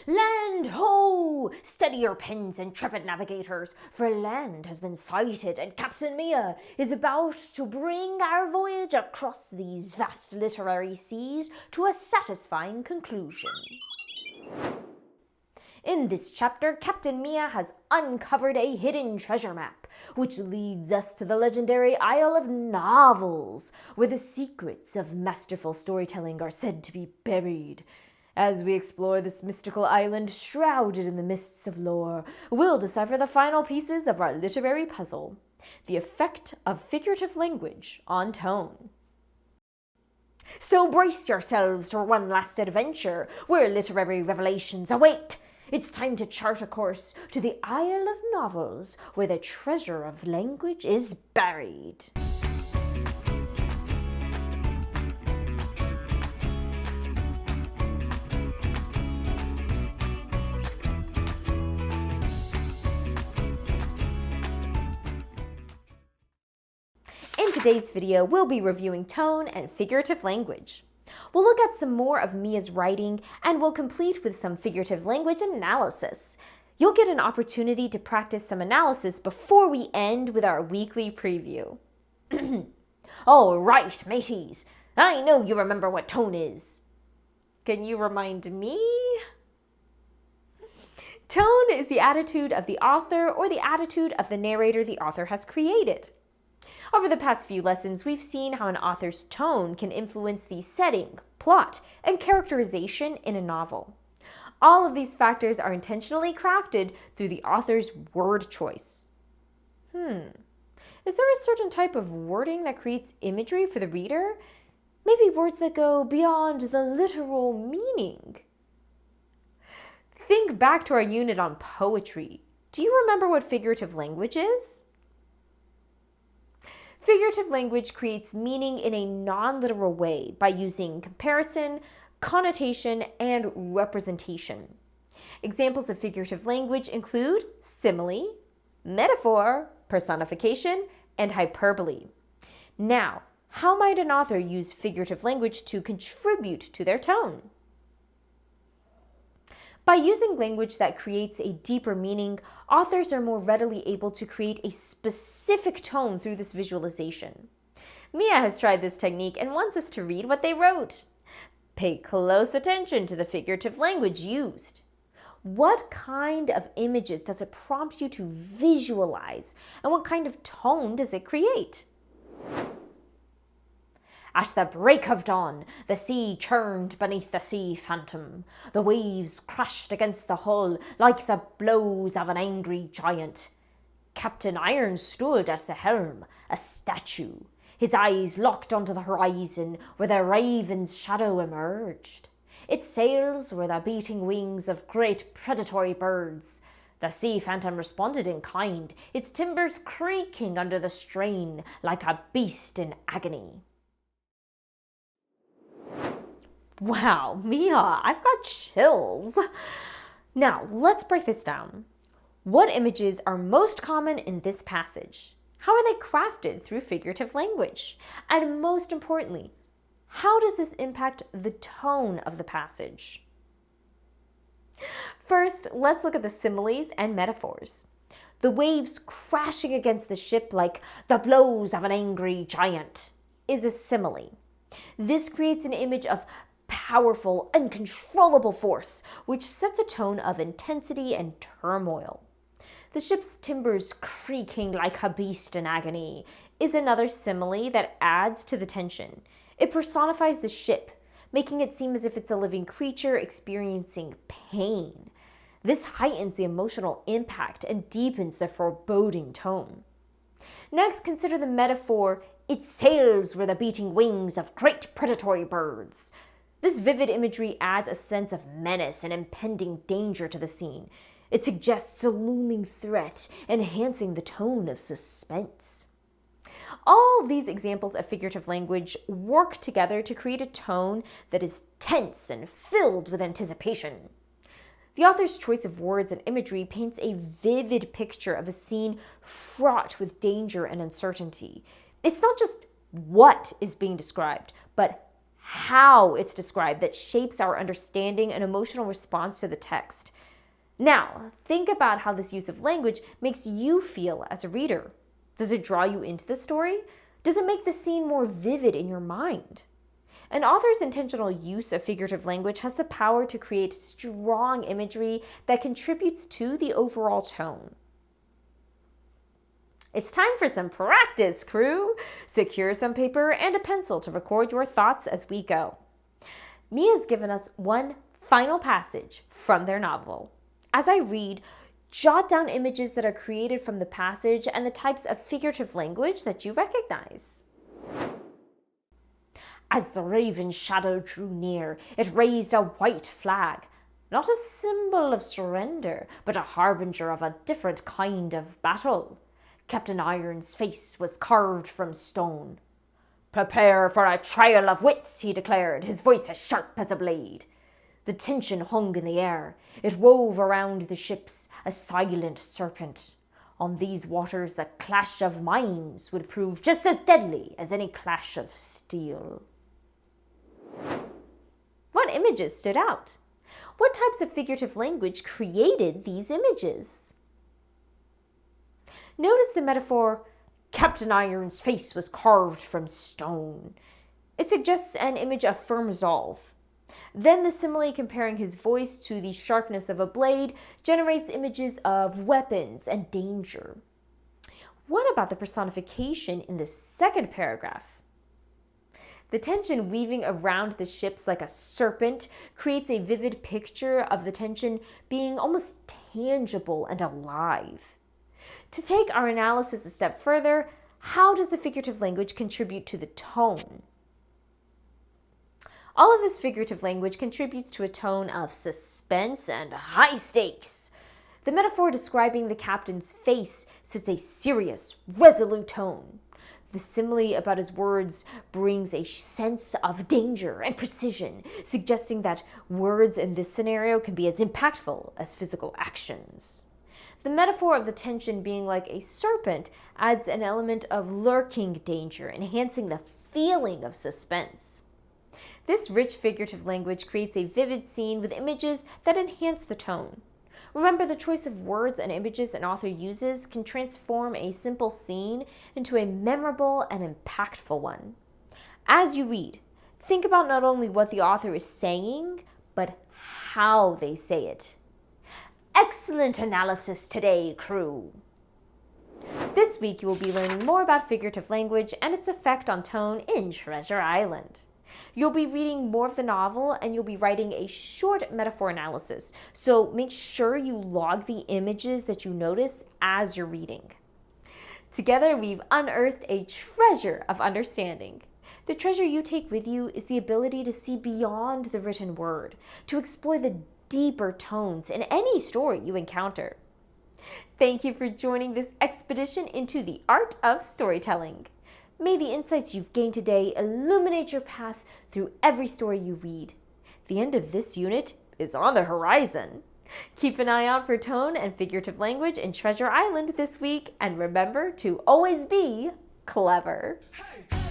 Land ho! Steady your pens, intrepid navigators, for land has been sighted, and Captain Mia is about to bring our voyage across these vast literary seas to a satisfying conclusion. In this chapter, Captain Mia has uncovered a hidden treasure map, which leads us to the legendary Isle of Novels, where the secrets of masterful storytelling are said to be buried. As we explore this mystical island shrouded in the mists of lore, we'll decipher the final pieces of our literary puzzle: the effect of figurative language on tone. So brace yourselves for one last adventure, where literary revelations await. It's time to chart a course to the Isle of Novels, where the treasure of language is buried. In today's video, we'll be reviewing tone and figurative language. We'll look at some more of Mia's writing, and we'll complete with some figurative language analysis. You'll get an opportunity to practice some analysis before we end with our weekly preview. All right, mateys, I know you remember what tone is. Can you remind me? Tone is the attitude of the author or the attitude of the narrator the author has created. Over the past few lessons, we've seen how an author's tone can influence the setting, plot, and characterization in a novel. All of these factors are intentionally crafted through the author's word choice. Is there a certain type of wording that creates imagery for the reader? Maybe words that go beyond the literal meaning. Think back to our unit on poetry. Do you remember what figurative language is? Figurative language creates meaning in a non-literal way by using comparison, connotation, and representation. Examples of figurative language include simile, metaphor, personification, and hyperbole. Now, how might an author use figurative language to contribute to their tone? By using language that creates a deeper meaning, authors are more readily able to create a specific tone through this visualization. Mia has tried this technique and wants us to read what they wrote. Pay close attention to the figurative language used. What kind of images does it prompt you to visualize, and what kind of tone does it create? At the break of dawn, the sea churned beneath the sea phantom. The waves crashed against the hull like the blows of an angry giant. Captain Iron stood at the helm, a statue, his eyes locked onto the horizon where the raven's shadow emerged. Its sails were the beating wings of great predatory birds. The sea phantom responded in kind, its timbers creaking under the strain like a beast in agony. Wow, Mia, I've got chills. Now, let's break this down. What images are most common in this passage? How are they crafted through figurative language? And most importantly, how does this impact the tone of the passage? First, let's look at the similes and metaphors. The waves crashing against the ship like the blows of an angry giant is a simile. This creates an image of powerful, uncontrollable force, which sets a tone of intensity and turmoil. The ship's timbers creaking like a beast in agony is another simile that adds to the tension. It personifies the ship, making it seem as if it's a living creature experiencing pain. This heightens the emotional impact and deepens the foreboding tone. Next, consider the metaphor, its sails were the beating wings of great predatory birds. This vivid imagery adds a sense of menace and impending danger to the scene. It suggests a looming threat, enhancing the tone of suspense. All these examples of figurative language work together to create a tone that is tense and filled with anticipation. The author's choice of words and imagery paints a vivid picture of a scene fraught with danger and uncertainty. It's not just what is being described, but how it's described that shapes our understanding and emotional response to the text. Now, think about how this use of language makes you feel as a reader. Does it draw you into the story? Does it make the scene more vivid in your mind? An author's intentional use of figurative language has the power to create strong imagery that contributes to the overall tone. It's time for some practice, crew! Secure some paper and a pencil to record your thoughts as we go. Mia's given us one final passage from their novel. As I read, jot down images that are created from the passage and the types of figurative language that you recognize. As the raven's shadow drew near, it raised a white flag, not a symbol of surrender, but a harbinger of a different kind of battle. Captain Iron's face was carved from stone. "Prepare for a trial of wits," he declared, his voice as sharp as a blade. The tension hung in the air. It wove around the ships, a silent serpent. On these waters, the clash of minds would prove just as deadly as any clash of steel. What images stood out? What types of figurative language created these images? Notice the metaphor, Captain Iron's face was carved from stone. It suggests an image of firm resolve. Then the simile comparing his voice to the sharpness of a blade generates images of weapons and danger. What about the personification in the second paragraph? The tension weaving around the ships like a serpent creates a vivid picture of the tension being almost tangible and alive. To take our analysis a step further, how does the figurative language contribute to the tone? All of this figurative language contributes to a tone of suspense and high stakes. The metaphor describing the captain's face sets a serious, resolute tone. The simile about his words brings a sense of danger and precision, suggesting that words in this scenario can be as impactful as physical actions. The metaphor of the tension being like a serpent adds an element of lurking danger, enhancing the feeling of suspense. This rich figurative language creates a vivid scene with images that enhance the tone. Remember, the choice of words and images an author uses can transform a simple scene into a memorable and impactful one. As you read, think about not only what the author is saying, but how they say it. Excellent analysis today, crew! This week you will be learning more about figurative language and its effect on tone in Treasure Island. You'll be reading more of the novel and you'll be writing a short metaphor analysis, so make sure you log the images that you notice as you're reading. Together, we've unearthed a treasure of understanding. The treasure you take with you is the ability to see beyond the written word, to explore the deeper tones in any story you encounter. Thank you for joining this expedition into the art of storytelling. May the insights you've gained today illuminate your path through every story you read. The end of this unit is on the horizon. Keep an eye out for tone and figurative language in Treasure Island this week, and remember to always be clever. Hey.